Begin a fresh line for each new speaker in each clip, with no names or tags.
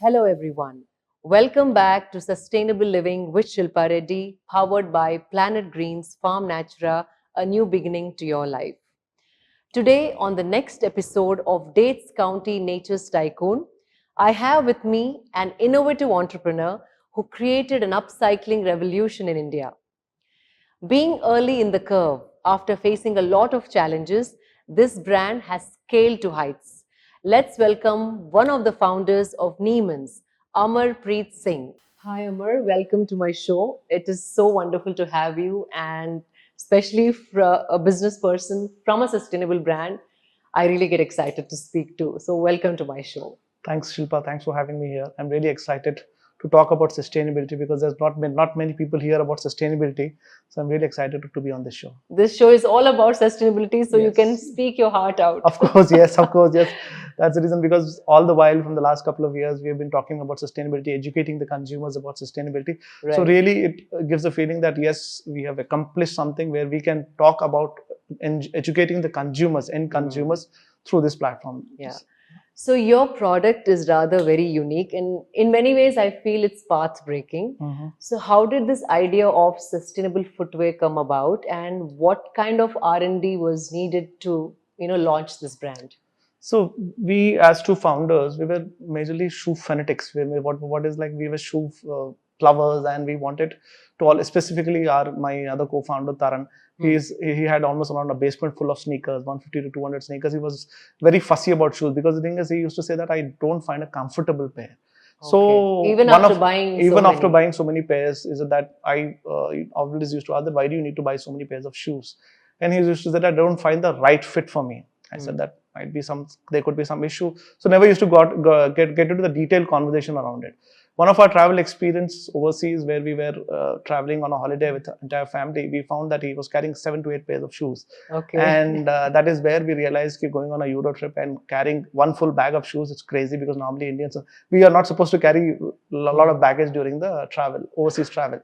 Hello everyone. Welcome back to Sustainable Living with Shilpa Reddy, powered by Planet Green's Farm Natura, a new beginning to your life. Today, on the next episode of Dates County Nature's Tycoon, I have with me an innovative entrepreneur who created an upcycling revolution in India. Being early in the curve, after facing a lot of challenges, this brand has scaled to heights. Let's welcome one of the founders of Neemans, Amar Preet Singh. Hi, Amar. Welcome to my show. It is so wonderful to have you, and especially for a business person from a sustainable brand, I really get excited to speak to. So, welcome to my show.
Thanks, Shilpa. Thanks for having me here. I'm really excited to talk about sustainability because there's not many people here about sustainability. So I'm really excited to be on this show.
This show is all about sustainability, so you can speak your heart out.
Of course, yes, of course, yes. That's the reason, because all the while from the last couple of years, we have been talking about sustainability, educating the consumers about sustainability.
Right.
So really, it gives a feeling that yes, we have accomplished something where we can talk about educating the consumers and consumers through this platform.
Yeah. So your product is rather very unique, and in many ways I feel it's path-breaking. So how did this idea of sustainable footwear come about, and what kind of R&D was needed to launch this brand?
So we, as two founders, we were majorly shoe fanatics. We were shoe lovers, and we wanted to all, specifically my other co-founder Taran. He had almost around a basement full of sneakers, 150 to 200 sneakers. He was very fussy about shoes, because the thing is, he used to say that I don't find a comfortable pair.
Okay.
So
even after buying
so many pairs, is it that I always used to ask that, why do you need to buy so many pairs of shoes? And he used to say that I don't find the right fit for me. I said that there could be some issue. So never used to get into the detailed conversation around it. One of our travel experience overseas, where we were traveling on a holiday with the entire family, we found that he was carrying 7 to 8 pairs of shoes.
Okay.
And that is where we realized that going on a Euro trip and carrying one full bag of shoes, it's crazy, because normally Indians, we are not supposed to carry a lot of baggage during the overseas travel.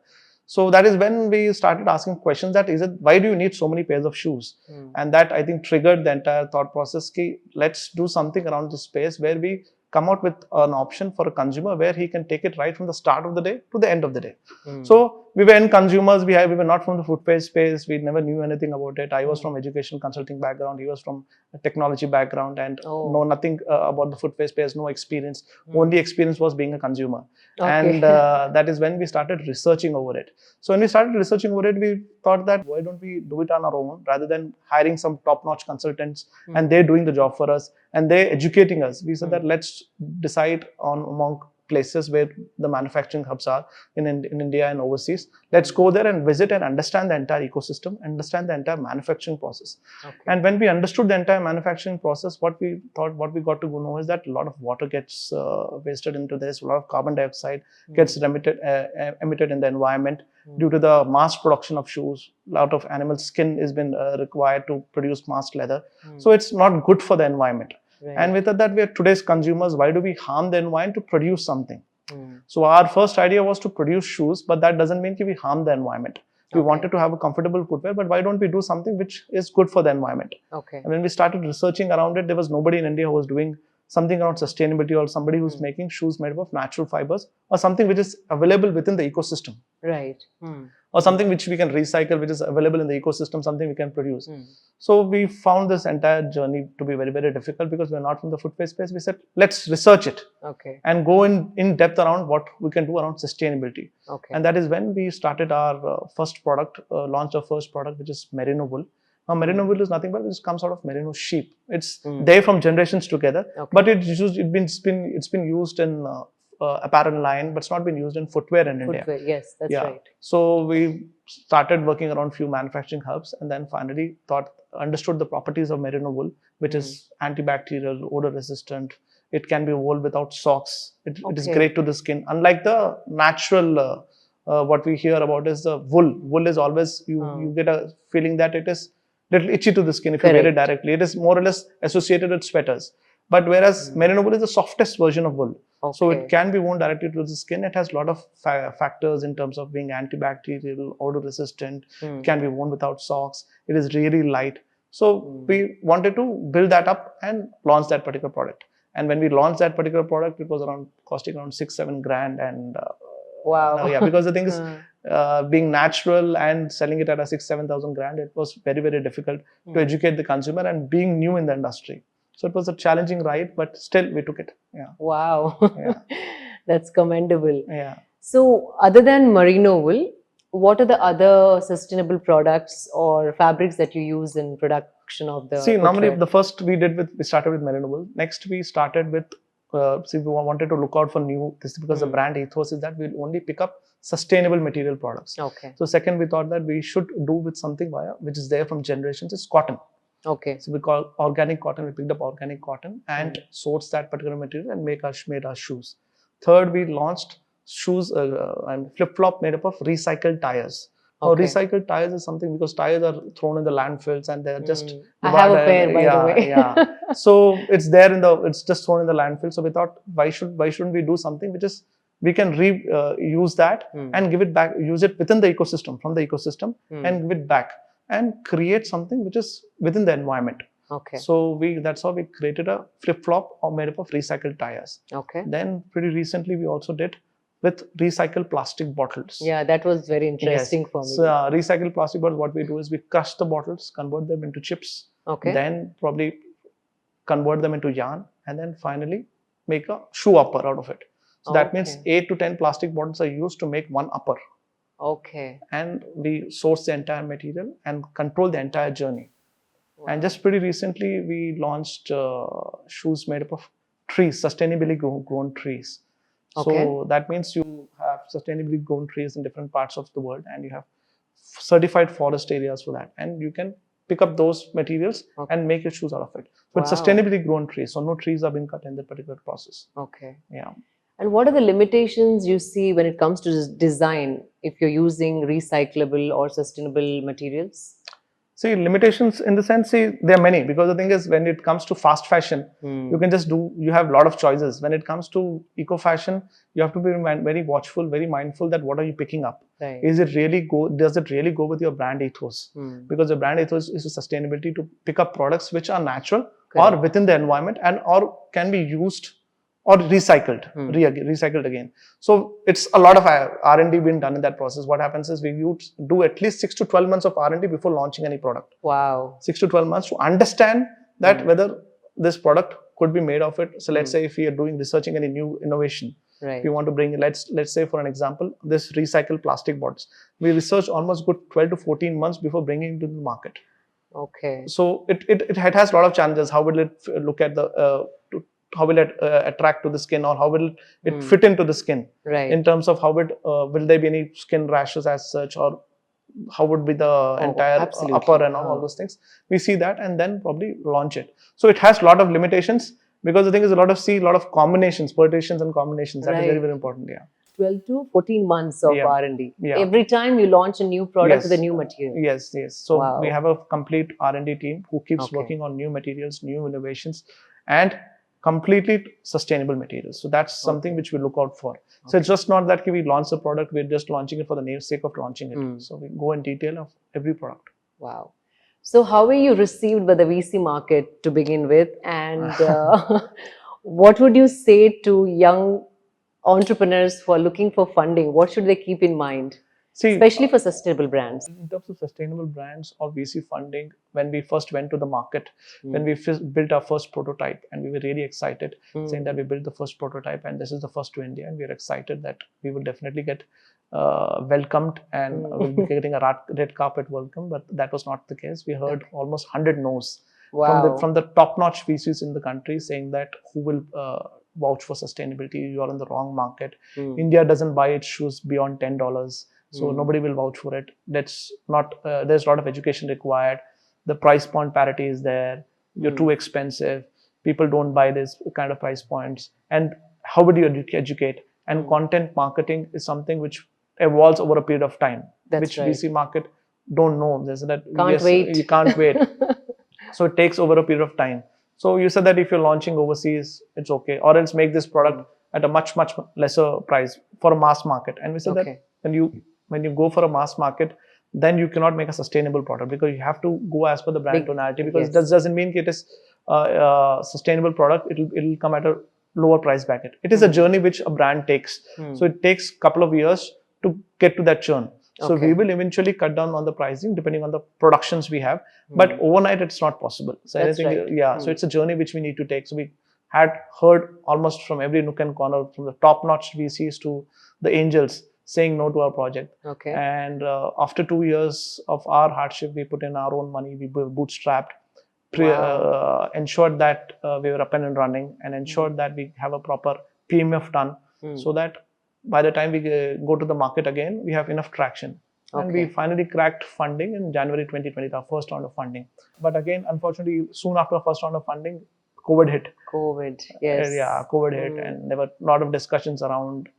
So that is when we started asking questions that, why do you need so many pairs of shoes? And that, I think, triggered the entire thought process. Let's do something around this space where we come out with an option for a consumer where he can take it right from the start of the day to the end of the day. So we were end consumers. We were not from the footwear space. We never knew anything about it. I was from education consulting background. He was from a technology background, and know nothing about the footwear space, no experience. Only experience was being a consumer. Okay. And that is when we started researching over it. So when we started researching over it, we thought that, why don't we do it on our own rather than hiring some top-notch consultants and they're doing the job for us and they're educating us. We said that let's decide on among places where the manufacturing hubs are in India and overseas. Let's go there and visit and understand the entire ecosystem, understand the entire manufacturing process. Okay. And when we understood the entire manufacturing process, what we got to know is that a lot of water gets wasted into this, a lot of carbon dioxide gets emitted in the environment due to the mass production of shoes. A lot of animal skin has been required to produce mass leather. So it's not good for the environment. Right. And with that, we are today's consumers. Why do we harm the environment to produce something? So our first idea was to produce shoes, but that doesn't mean we harm the environment. We wanted to have a comfortable footwear, but why don't we do something which is good for the environment? Okay. And when we started researching around it, there was nobody in India who was doing something around sustainability, or somebody who's making shoes made up of natural fibers, or something which is available within the ecosystem. Right. Or something which we can recycle, which is available in the ecosystem, something we can produce. So we found this entire journey to be very, very difficult, because we're not from the footwear space. We said, let's research it and go in depth around what we can do around sustainability. And that is when we started our first product, launched our first product, which is merino wool. Now, merino wool is nothing but it comes out of merino sheep. It's there from generations together, but it's been used in apparel line, but it's not been used in footwear in India.
Yes, that's right.
So we started working around few manufacturing hubs, and then finally understood the properties of merino wool, which is antibacterial, odor resistant. It can be wool without socks. It is great to the skin. Unlike the natural, what we hear about is the wool. Wool is always, you get a feeling that it is little itchy to the skin if you wear it directly. It is more or less associated with sweaters. But whereas merino wool is the softest version of wool. So it can be worn directly to the skin. It has a lot of factors in terms of being antibacterial, odor resistant. It can be worn without socks. It is really light. So we wanted to build that up and launch that particular product. And when we launched that particular product, it was costing around 6-7 grand. And
Wow.
yeah, because the thing is, being natural and selling it at a 6-7 thousand grand, it was very, very difficult to educate the consumer, and being new in the industry. So it was a challenging ride, but still we took it. Yeah.
Wow.
Yeah.
That's commendable.
Yeah.
So, other than merino wool, what are the other sustainable products or fabrics that you use in production of the
See, normally
footwear?
the first we started with merino wool. Next we started with, we wanted to look out for new, this is because the brand ethos is that we'll only pick up sustainable material products.
Okay.
So second, we thought that we should do with something which is there from generations, is cotton.
Okay.
So we call organic cotton. We picked up organic cotton and sourced that particular material and made our shoes. Third, we launched shoes and flip-flop made up of recycled tires. Now, recycled tires is something because tires are thrown in the landfills and they're just.
I have a pair, by the way.
Yeah. So it's there it's just thrown in the landfill. So we thought, why shouldn't we do something which is, we can use that and give it back, use it within the ecosystem, from the ecosystem, and give it back and create something which is within the environment.
Okay.
So that's how we created a flip-flop made up of recycled tires.
Okay.
Then pretty recently we also did with recycled plastic bottles.
Yeah, that was very interesting for me.
So recycled plastic bottles, what we do is we crush the bottles, convert them into chips, then probably convert them into yarn, and then finally make a shoe upper out of it. So that means 8 to 10 plastic bottles are used to make one upper.
Okay.
And we source the entire material and control the entire journey. Wow. And just pretty recently, we launched shoes made up of trees, sustainably grown trees. So that means you have sustainably grown trees in different parts of the world, and you have certified forest areas for that. And you can pick up those materials and make your shoes out of it. So it's sustainably grown trees. So no trees are being cut in that particular process.
Okay.
Yeah.
And what are the limitations you see when it comes to design if you're using recyclable or sustainable materials?
See, limitations in the sense, there are many, because the thing is, when it comes to fast fashion, you can just you have a lot of choices. When it comes to eco fashion, you have to be very watchful, very mindful that what are you picking up?
Right.
Does it really go with your brand ethos? Because the brand ethos is a sustainability to pick up products which are natural or within the environment and or can be used or recycled, recycled again. So it's a lot of R&D being done in that process. What happens is we do at least 6 to 12 months of R&D before launching any product.
Wow.
6 to 12 months to understand that whether this product could be made of it. So let's say if we are researching any new innovation, if you want to bring, let's say for an example, this recycled plastic bottles. We research almost good 12 to 14 months before bringing it to the market.
Okay.
So it has a lot of challenges. How will it look at how will it attract to the skin, or how will it fit into the skin?
Right.
In terms of how will there be any skin rashes as such, or how would be the entire upper and all those things? We see that and then probably launch it. So it has a lot of limitations because the thing is a lot of combinations, permutations and combinations. That is very, very important. Yeah.
12 to 14 months of R&D.
Yeah.
Every time you launch a new product with a new material.
Yes. So we have a complete R&D team who keeps working on new materials, new innovations, and completely sustainable materials. So that's something which we look out for. So it's just not that we launch a product, we're just launching it for the namesake of launching it. So we go in detail of every product.
Wow. So how were you received by the VC market to begin with? And what would you say to young entrepreneurs who are looking for funding? What should they keep in mind? Especially for sustainable brands.
In terms of sustainable brands or VC funding, when we first went to the market, when we built our first prototype, and we were really excited, saying that we built the first prototype and this is the first to India, and we are excited that we will definitely get welcomed and we'll be getting a red carpet welcome. But that was not the case. We heard almost 100 no's from the top-notch VCs in the country, saying that who will vouch for sustainability? You are in the wrong market. India doesn't buy its shoes beyond $10. So nobody will vouch for it. That's not. There's a lot of education required. The price point parity is there. You're too expensive. People don't buy this kind of price points. And how would you educate? And content marketing is something which evolves over a period of time, which VC market don't know. There's that.
Wait.
You can't wait. So it takes over a period of time. So you said that if you're launching overseas, it's okay, or else make this product at a much lesser price for a mass market. And we said that when you go for a mass market, then you cannot make a sustainable product because you have to go as per the brand tonality, because that doesn't mean it is sustainable product, it'll come at a lower price bracket. It is a journey which a brand takes. So it takes a couple of years to get to that churn. So we will eventually cut down on the pricing depending on the productions we have, but overnight it's not possible. So
That's
anything,
right.
yeah. So it's a journey which we need to take. So we had heard almost from every nook and corner, from the top-notch VCs to the angels, saying no to our project.
Okay.
And after 2 years of our hardship, we put in our own money. We bootstrapped, ensured that we were up and running, and ensured that we have a proper PMF done, so that by the time we go to the market again, we have enough traction. And we finally cracked funding in January 2020, our first round of funding. But again, unfortunately, soon after our first round of funding, COVID hit.
COVID, yes.
Yeah, COVID hit, and there were a lot of discussions around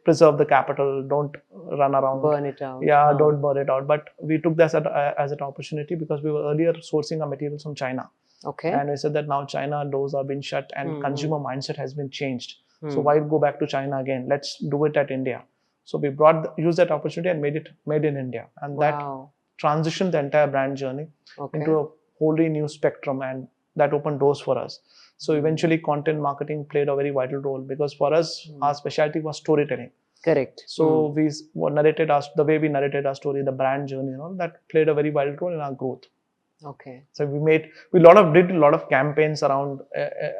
preserve the capital, don't run around.
Burn it out.
Yeah, don't burn it out. But we took this as an opportunity because we were earlier sourcing our materials from China.
Okay.
And we said that now China doors are being shut and consumer mindset has been changed. So why go back to China again? Let's do it at India. So we used that opportunity and made it made in India. And that transitioned the entire brand journey into a wholly new spectrum, and that opened doors for us. So eventually content marketing played a very vital role, because for us, our specialty was storytelling.
Correct.
So we narrated the way we narrated our story, the brand journey, that played a very vital role in our growth.
Okay.
So we did a lot of campaigns around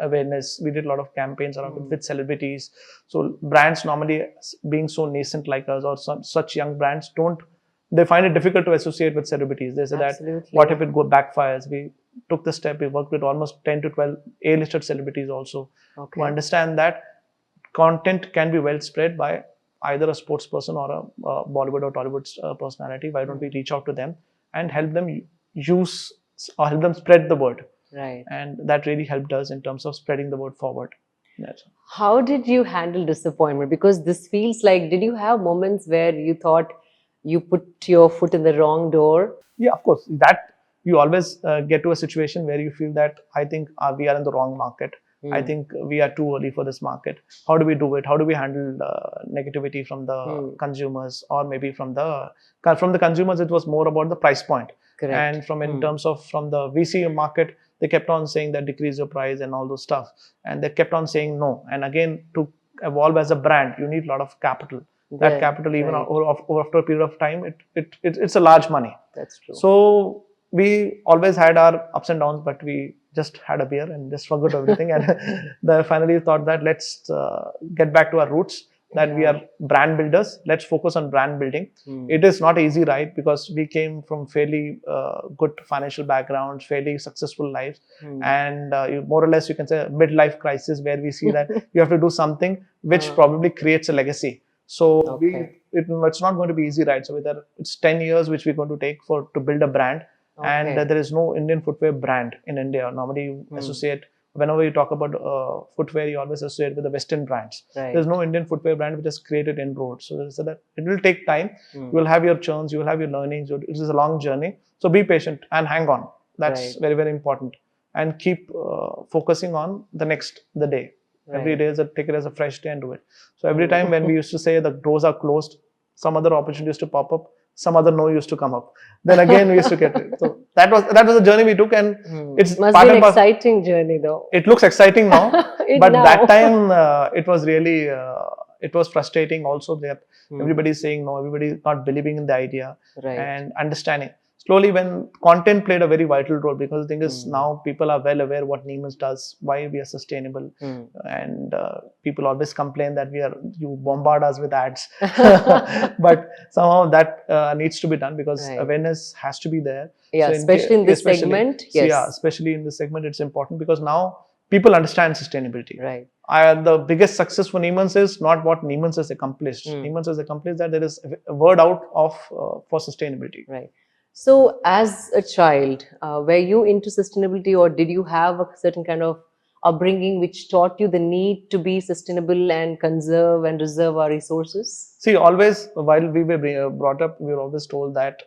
awareness. We did a lot of campaigns around with celebrities. So brands, normally being so nascent like us, or such young brands, they find it difficult to associate with celebrities. They say that, what if it backfires? We took the step. We worked with almost 10 to 12 A-listed celebrities also, to understand that content can be well spread by either a sports person or a Bollywood or Tollywood personality. Why don't we reach out to them and help them help them spread the word?
Right.
And that really helped us in terms of spreading the word forward.
How did you handle disappointment? Because this feels like, did you have moments where you thought you put your foot in the wrong door?
Yeah, of course. That you always get to a situation where you feel that, I think we are in the wrong market. I think we are too early for this market. How do we do it? How do we handle negativity from the consumers, or maybe from the consumers? It was more about the price point.
Correct.
And from the VC market, they kept on saying that decrease your price and all those stuff, and they kept on saying no. And again, to evolve as a brand, you need a lot of capital. That capital, even after a period of time, it's a large money.
That's true.
So we always had our ups and downs, but we just had a beer and just forgot everything. And finally thought that let's get back to our roots, that we are brand builders. Let's focus on brand building. It is not easy, right? Because we came from fairly good financial backgrounds, fairly successful lives. And more or less, you can say a midlife crisis, where we see that you have to do something which probably creates a legacy. So it's not going to be easy, right? So it's 10 years which we're going to take to build a brand. And there is no Indian footwear brand in India. Normally you associate, whenever you talk about footwear, you always associate with the Western brands. There's no Indian footwear brand which has created inroads. So that it will take time. You will have your churns, you will have your learnings. It is a long journey. So be patient and hang on. That's very, very important. And keep focusing on the day. Every day, take it as a fresh day and do it. So every time when we used to say the doors are closed, some other opportunities to pop up, some other no used to come up. Then again we used to get it. So that was the journey we took, and
it must be an exciting journey though.
It looks exciting now, but that time it was really it was frustrating also, that everybody is saying no, everybody is not believing in the idea, and understanding. Slowly, when content played a very vital role, because the thing is, now people are well aware what Neemans does, why we are sustainable, and people always complain that you bombard us with ads, but somehow that needs to be done, because awareness has to be there.
Yeah, so especially in this segment.
Yes. So yeah, especially in this segment, it's important, because now people understand sustainability.
Right.
The biggest success for Neemans is not what Neemans has accomplished. Neemans has accomplished that there is a word out of for sustainability.
Right. So as a child, were you into sustainability, or did you have a certain kind of upbringing which taught you the need to be sustainable and conserve and reserve our resources?
See, always while we were brought up, we were always told that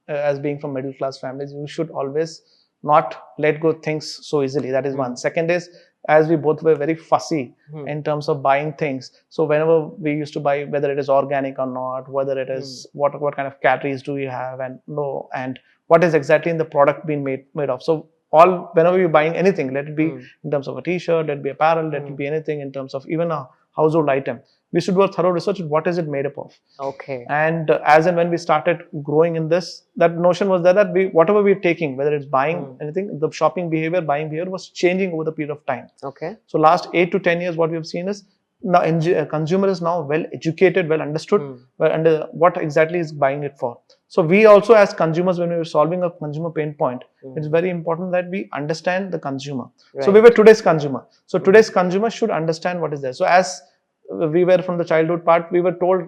as being from middle class families, you should always not let go things so easily. That is one. Second is, as we both were very fussy in terms of buying things. So whenever we used to buy, whether it is organic or not, whether it is what kind of calories do you have, and what is exactly in the product being made of. So all, whenever you're buying anything, let it be
Mm.
in terms of a t-shirt, let it be apparel, let it be anything in terms of even a household item, we should do a thorough research on what is it made up of.
Okay.
And as and when we started growing in this, that notion was there that we, whatever we're taking, whether it's buying anything, the shopping behavior, buying behavior was changing over the period of time.
Okay.
So last 8 to 10 years, what we have seen is now consumer is now well educated, well understood, well under what exactly is buying it for. So we also as consumers, when we were solving a consumer pain point, it's very important that we understand the consumer. So we were today's consumer. So today's consumer should understand what is there. So as we were from the childhood part, we were told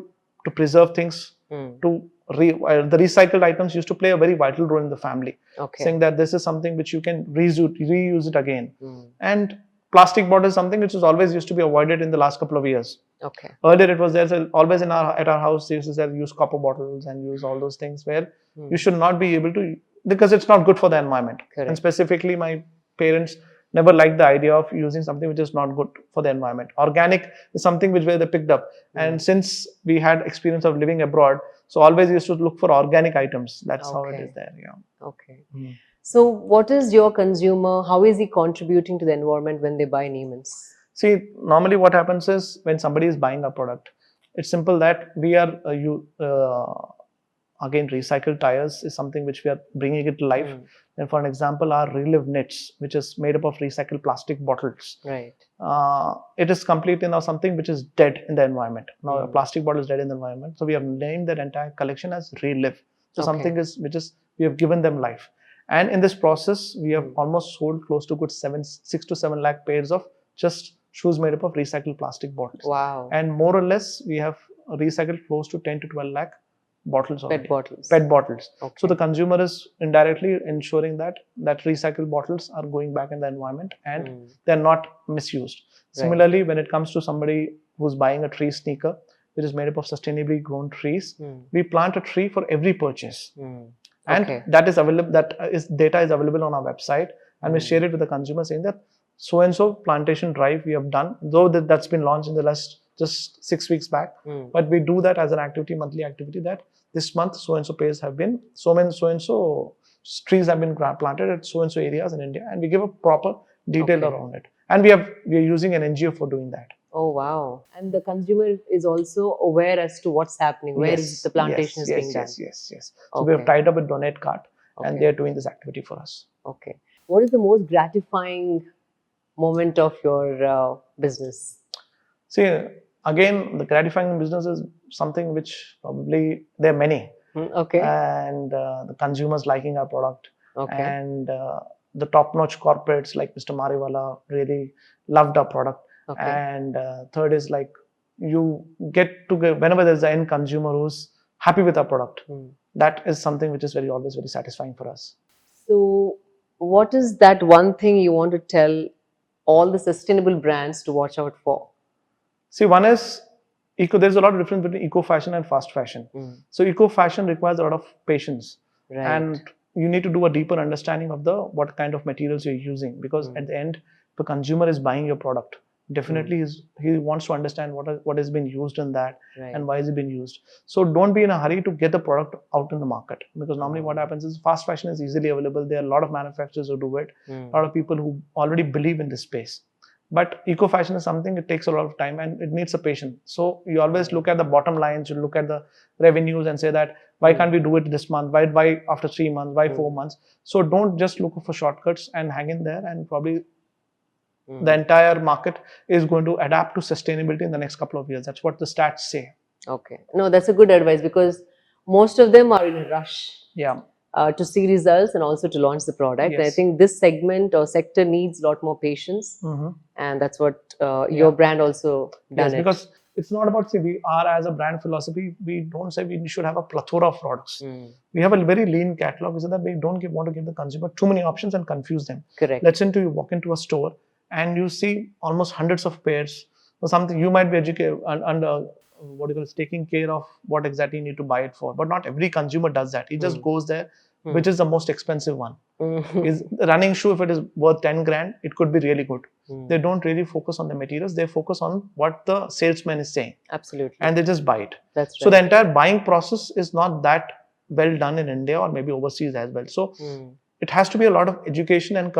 to preserve things, to the recycled items used to play a very vital role in the family, saying that this is something which you can reuse it again. And plastic bottle is something which was always used to be avoided in the last couple of years.
Okay.
Earlier it was there, so always at our house they used to say use copper bottles and use all those things where you should not be able to, because it's not good for the environment.
Correct.
And specifically my parents never liked the idea of using something which is not good for the environment. Organic is something which where they picked up. And since we had experience of living abroad, so always used to look for organic items. That's how it is there. Yeah.
Okay. So what is your consumer? How is he contributing to the environment when they buy Neemans?
See, normally what happens is when somebody is buying a product, it's simple that we are, again, recycled tires is something which we are bringing it to life. And for an example, our Relive Knits, which is made up of recycled plastic bottles.
Right.
It is completely now something which is dead in the environment. Now a plastic bottle is dead in the environment. So we have named that entire collection as Relive. So something which is, we have given them life. And in this process, we have almost sold close to good 6 to 7 lakh pairs of just shoes made up of recycled plastic bottles.
Wow.
And more or less, we have recycled close to 10 to 12 lakh bottles already.
Pet bottles.
Pet bottles.
Okay.
So the consumer is indirectly ensuring that recycled bottles are going back in the environment and they're not misused. Similarly, when it comes to somebody who's buying a tree sneaker, which is made up of sustainably grown trees, we plant a tree for every purchase. And that is available, data is available on our website, and we share it with the consumer saying that so and so plantation drive we have done, though that's been launched in the last just 6 weeks back. But we do that as an activity, monthly activity, that this month so and so pairs have been, so and so trees have been planted at so and so areas in India, and we give a proper detail around it. And we are using an NGO for doing that.
Oh wow! And the consumer is also aware as to what's happening, where is the plantation is being done.
Yes. So we have tied up with Donate Cart, and they are doing this activity for us.
Okay. What is the most gratifying moment of your business?
See, again, the gratifying business is something which probably there are many.
Okay.
And the consumers liking our product. Okay. And the top-notch corporates like Mr. Mariwala really loved our product. Okay. And third is like you get to whenever there's an end consumer who's happy with our product. That is something which is always very satisfying for us.
So what is that one thing you want to tell all the sustainable brands to watch out for?
See, one is there's a lot of difference between eco fashion and fast fashion. So eco fashion requires a lot of patience, and you need to do a deeper understanding of what kind of materials you're using, because at the end, the consumer is buying your product. Definitely, he wants to understand what has been used in that and why is it been used. So don't be in a hurry to get the product out in the market, because normally what happens is fast fashion is easily available. There are a lot of manufacturers who do it, a lot of people who already believe in this space. But eco fashion is something, it takes a lot of time and it needs a patience. So you always look at the bottom lines, you look at the revenues and say that why can't we do it this month? Why after 3 months? Why 4 months? So don't just look for shortcuts and hang in there, and probably the entire market is going to adapt to sustainability in the next couple of years. That's what the stats say.
Okay. No, that's a good advice, because most of them are in a rush.
Yeah.
To see results and also to launch the product. Yes. I think this segment or sector needs a lot more patience, and that's what your brand also done.
Yes, because it's not about, see, we are as a brand philosophy, we don't say we should have a plethora of products. We have a very lean catalog, so that we don't want to give the consumer too many options and confuse them.
Correct.
Let's say you walk into a store and you see almost hundreds of pairs or something. You might be educated and taking care of what exactly you need to buy it for. But not every consumer does that. He just goes there, which is the most expensive one. Is the running shoe, if it is worth 10 grand, it could be really good. They don't really focus on the materials. They focus on what the salesman is saying.
Absolutely.
And they just buy it.
That's right.
So the entire buying process is not that well done in India or maybe overseas as well. So it has to be a lot of education and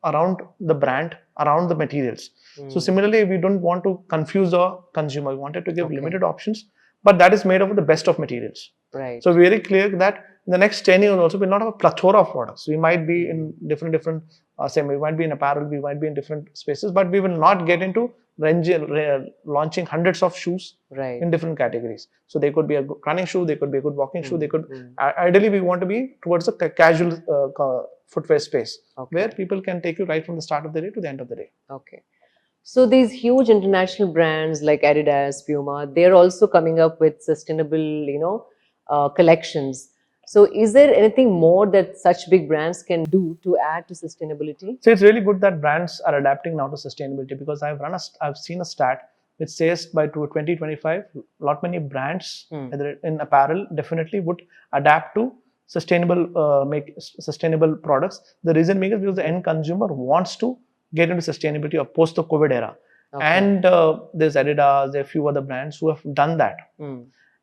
around the brand, around the materials. So similarly, we don't want to confuse the consumer. We wanted to give limited options, but that is made of the best of materials.
Right.
So very clear that in the next 10 years also we'll not have a plethora of products. We might be in different say we might be in apparel, we might be in different spaces, but we will not get into launching hundreds of shoes
Right.
in different categories. So they could be a good running shoe, they could be a good walking shoe, they could ideally we want to be towards a casual footwear space where people can take you right from the start of the day to the end of the day.
Okay. So these huge international brands like Adidas, Puma, they're also coming up with sustainable, collections. So is there anything more that such big brands can do to add to sustainability?
So it's really good that brands are adapting now to sustainability, because I've seen a stat which says by 2025, lot many brands either in apparel definitely would adapt to make sustainable products. The reason being is because the end consumer wants to get into sustainability or post the COVID era.
Okay.
And there's Adidas, there are a few other brands who have done that.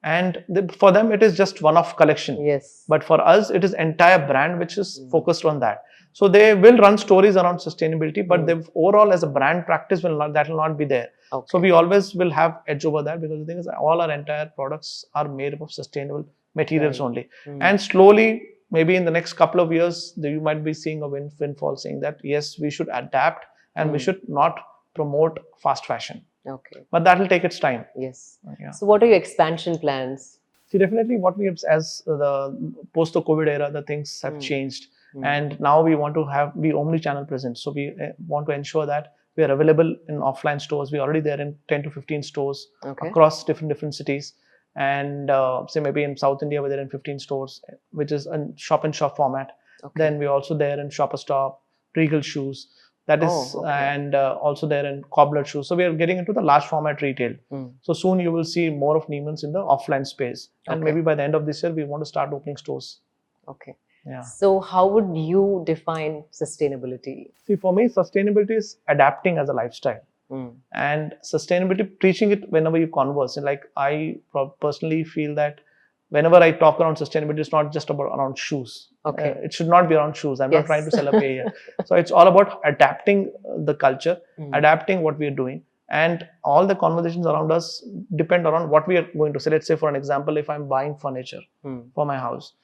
And for them, it is just one-off collection.
Yes.
But for us, it is entire brand which is focused on that. So they will run stories around sustainability, but they overall as a brand practice will not be there.
Okay.
So we always will have edge over that, because the thing is all our entire products are made up of sustainable materials only. And slowly, maybe in the next couple of years, you might be seeing a windfall saying that yes, we should adapt and we should not promote fast fashion.
Okay.
But that will take its time.
Yes.
Yeah.
So what are your expansion plans?
See, definitely what we have, as the post the COVID era, the things have changed. And now we want to be omni-channel present. So we want to ensure that we are available in offline stores. We're already there in 10 to 15 stores across different cities. And say maybe in South India, we're there in 15 stores, which is a shop-in-shop format. Then we're also there in Shopper Stop, Regal Shoes. That is, and also there in Cobbler Shoes. So we are getting into the large format retail. So soon you will see more of Neemans in the offline space. And maybe by the end of this year, we want to start opening stores.
Okay.
Yeah.
So how would you define sustainability?
See, for me, sustainability is adapting as a lifestyle. And sustainability, preaching it whenever you converse. And like I personally feel that whenever I talk around sustainability, it's not just about around shoes.
Okay.
It should not be around shoes. I'm not trying to sell a pair here. So it's all about adapting the culture, adapting what we are doing. And all the conversations around us depend around what we are going to say. Let's say, for an example, if I'm buying furniture for my house.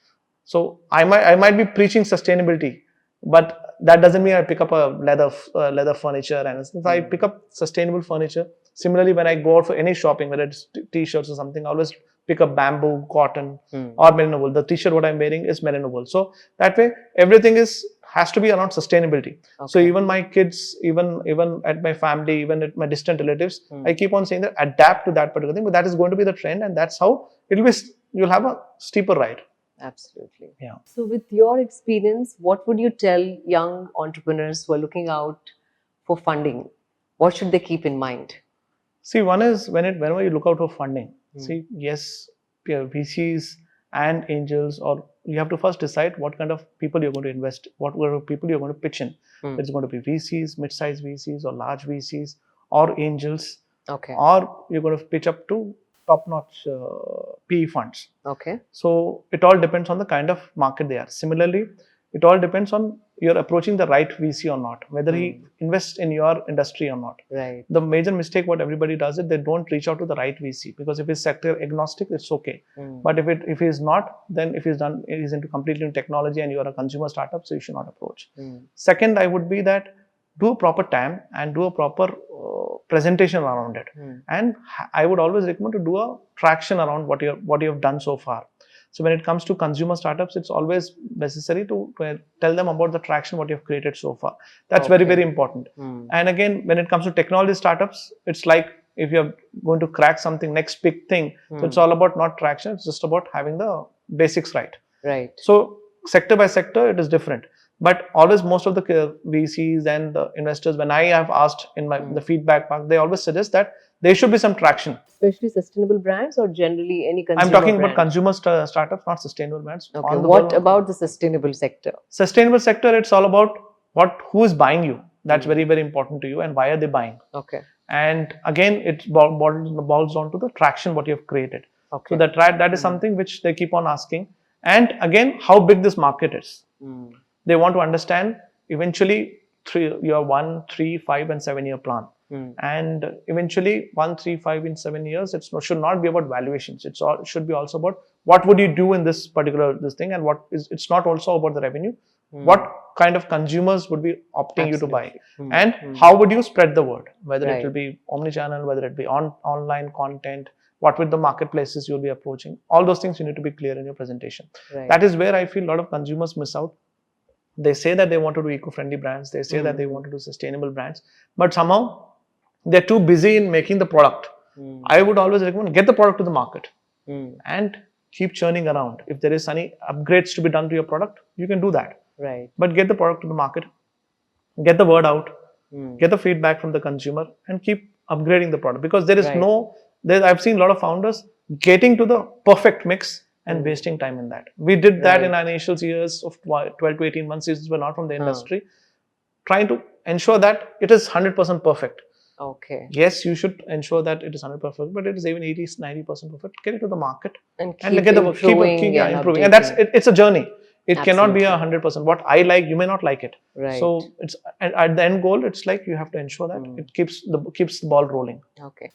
So I might be preaching sustainability, but that doesn't mean I pick up a leather furniture. And since I pick up sustainable furniture, similarly, when I go out for any shopping, whether it's t-shirts or something, I always pick up bamboo, cotton, or merino wool. The t-shirt what I'm wearing is merino wool. So that way, everything has to be around sustainability. Okay. So even my kids, even at my family, even at my distant relatives, I keep on saying that adapt to that particular thing. But that is going to be the trend, and that's how it'll be. You'll have a steeper ride.
Absolutely.
Yeah.
So with your experience, what would you tell young entrepreneurs who are looking out for funding? What should they keep in mind?
See, one is whenever you look out for funding, see, yes, VCs and angels, or you have to first decide what kind of people you're going to invest, what kind of people you're going to pitch in. It's going to be VCs, mid-sized VCs, or large VCs, or angels, or you're going to pitch up to top-notch PE funds.
Okay.
So it all depends on the kind of market they are. Similarly, it all depends on you're approaching the right VC or not, whether he invests in your industry or not.
Right.
The major mistake what everybody does is they don't reach out to the right VC, because if he's sector agnostic, it's okay. But if he's not, then if he's into completely new technology and you're a consumer startup, so you should not approach. Second, I would be that do a proper TAM and do a proper presentation around it. And I would always recommend to do a traction around what you have done so far. So when it comes to consumer startups, it's always necessary to tell them about the traction what you have created so far. That's very, very important. And again, when it comes to technology startups, it's like if you're going to crack something, next big thing. So it's all about not traction, it's just about having the basics right.
Right.
So sector by sector, it is different. But always most of the VCs and the investors, when I have asked in the feedback part, they always suggest that there should be some traction.
Especially sustainable brands, or generally any consumer
I'm talking
brand?
about consumer startups, not sustainable brands.
Okay. What about the sustainable sector?
Sustainable sector, it's all about who is buying you. That's very, very important to you, and why are they buying?
Okay.
And again, it boils down to the traction what you have created.
Okay.
So that is something which they keep on asking. And again, how big this market is. They want to understand eventually your 1, 3, 5, and 7 year plan. And eventually 1, 3, 5 in 7 years, should not be about valuations. It should be also about what would you do in this particular this thing, and it's not also about the revenue. What kind of consumers would be opting you to buy, and how would you spread the word, whether it will be omni-channel, whether it be online content, what with the marketplaces you'll be approaching. All those things you need to be clear in your presentation. That is where I feel a lot of consumers miss out. They say that they want to do eco-friendly brands, they say that they want to do sustainable brands, but somehow they're too busy in making the product. I would always recommend, get the product to the market and keep churning around. If there is any upgrades to be done to your product, you can do that. But get the product to the market, get the word out, get the feedback from the consumer, and keep upgrading the product. Because there is I've seen a lot of founders getting to the perfect mix and wasting time in that. We did that in our initial years of 12 to 18 months, since we're not from the industry, trying to ensure that it is 100% perfect. Yes, you should ensure that it is 100% perfect, but it is even 80, 90% perfect. Get it to the market and keep improving. And it's a journey. It cannot be 100%. What I like, you may not like it. So it's at the end goal, it's like you have to ensure that it keeps the ball rolling.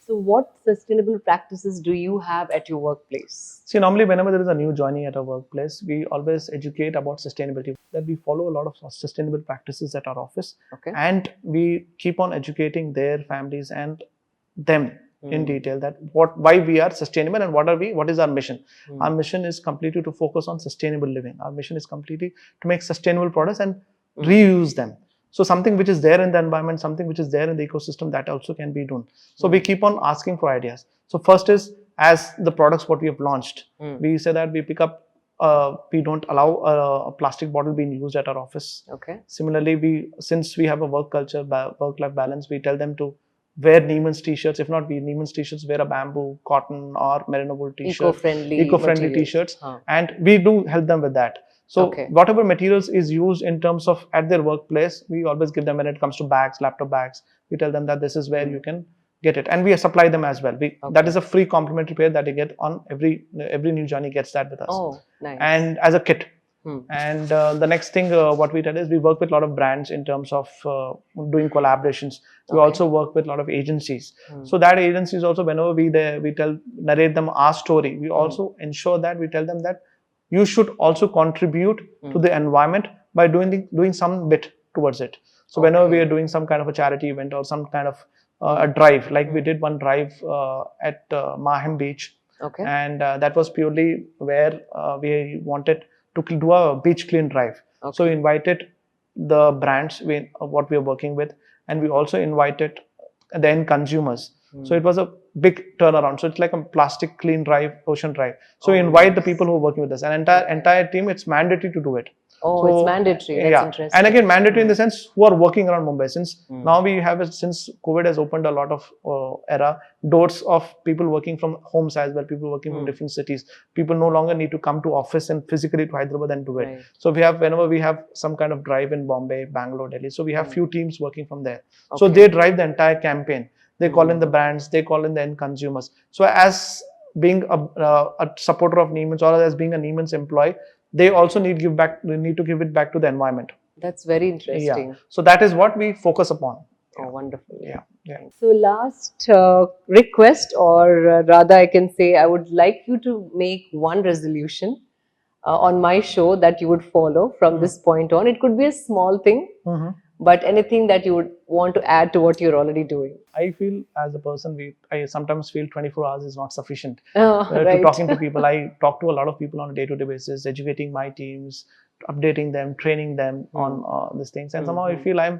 So what sustainable practices do you have at your workplace?
See, normally whenever there is a new joining at our workplace, we always educate about sustainability. That we follow a lot of sustainable practices at our office, and we keep on educating their families and them in detail that why we are sustainable and what is our mission. Our mission is completely to focus on sustainable living. Our mission is completely to make sustainable products and reuse them. So something which is there in the environment, something which is there in the ecosystem, that also can be done. So we keep on asking for ideas. So first is, as the products what we have launched, we say that we pick up, we don't allow a plastic bottle being used at our office. Similarly, since we have a work culture, work-life balance, we tell them to wear Neemans t-shirts. If not wear Neemans t-shirts, wear a bamboo, cotton, or merino wool t-shirt. Eco-friendly t-shirts. And we do help them with that. So whatever materials is used in terms of at their workplace, we always give them when it comes to bags, laptop bags. We tell them that this is where you can get it, and we supply them as well. That is a free complimentary pair that you get on every new journey gets that with us. And as a kit. And the next thing what we tell is, we work with a lot of brands in terms of doing collaborations. We also work with a lot of agencies. So that agencies also, whenever we narrate them our story, we also ensure that we tell them that you should also contribute to the environment by doing some bit towards it. So whenever we are doing some kind of a charity event or some kind of a drive, like we did one drive at Mahem Beach, and that was purely where we wanted to do a beach clean drive. So we invited the brands what we are working with, and we also invited the end consumers. So it was a big turnaround. So it's like a plastic clean drive, ocean drive. So we invite the people who are working with us, and entire team. It's mandatory to do it.
So, it's mandatory. That's interesting.
And again, mandatory in the sense who are working around Mumbai. Since now we have since COVID has opened a lot of doors of people working from homes as well, people working from different cities. People no longer need to come to office and physically to Hyderabad and do it. So whenever we have some kind of drive in Bombay, Bangalore, Delhi, so we have few teams working from there. So they drive the entire campaign. They call in the brands, they call in the end consumers. So as being a supporter of Neemans, or as being a Neemans employee, they also need to give it back to the environment.
That's very interesting.
So that is what we focus upon.
Wonderful.
So
last request, or rather I can say, I would like you to make one resolution on my show that you would follow from this point on. It could be a small thing, but anything that you would want to add to what you're already doing.
I feel as a person, I sometimes feel 24 hours is not sufficient to talking to people. I talk to a lot of people on a day-to-day basis, educating my teams, updating them, training them on these things. And somehow I feel I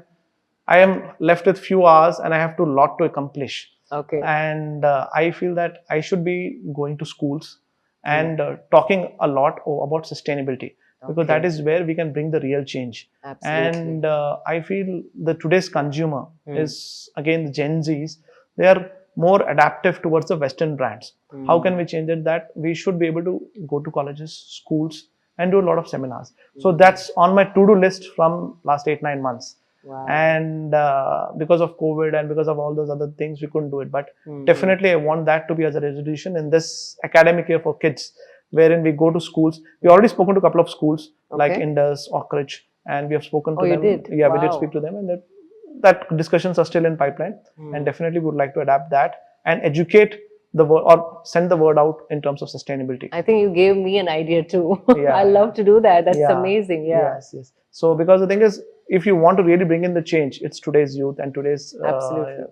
am left with few hours and I have a lot to accomplish. And I feel that I should be going to schools and talking a lot about sustainability. Because that is where we can bring the real change. And I feel that today's consumer is, again, the Gen Zs, they are more adaptive towards the Western brands. How can we change it? That we should be able to go to colleges, schools, and do a lot of seminars. So that's on my to-do list from last 8-9 months. And because of COVID and because of all those other things, we couldn't do it. But definitely I want that to be as a resolution in this academic year for kids, wherein we go to schools. We already spoken to a couple of schools like Indus, Oak Ridge, and we have spoken to
Oh, you
them.
did?
Yeah, we did
Wow.
speak to them, and that discussions are still in pipeline, and definitely would like to adapt that and educate the word or send the word out in terms of sustainability.
I think you gave me an idea too.
Yeah,
I love to do that. That's
yeah,
amazing. Yeah.
Yes, yes. So because the thing is, if you want to really bring in the change, it's today's youth and today's
Absolutely.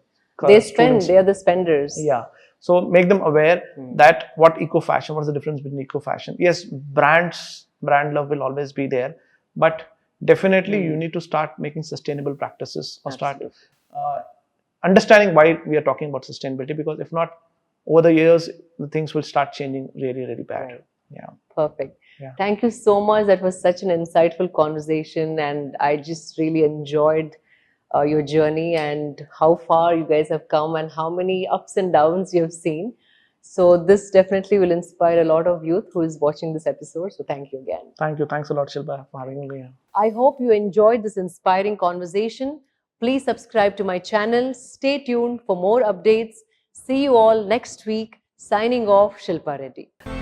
They spend,
students.
they are the spenders.
Yeah. So make them aware that what eco fashion, what is the difference between eco fashion? Yes, brand love will always be there, but definitely you need to start making sustainable practices or start understanding why we are talking about sustainability, because if not, over the years, the things will start changing really, really bad.
Right.
Yeah.
Perfect.
Yeah.
Thank you so much. That was such an insightful conversation, and I just really enjoyed your journey and how far you guys have come and how many ups and downs you have seen. So this definitely will inspire a lot of youth who is watching this episode. So thank you again.
Thank you. Thanks a lot, Shilpa, for having me here.
I hope you enjoyed this inspiring conversation. Please subscribe to my channel. Stay tuned for more updates. See you all next week. Signing off, Shilpa Reddy.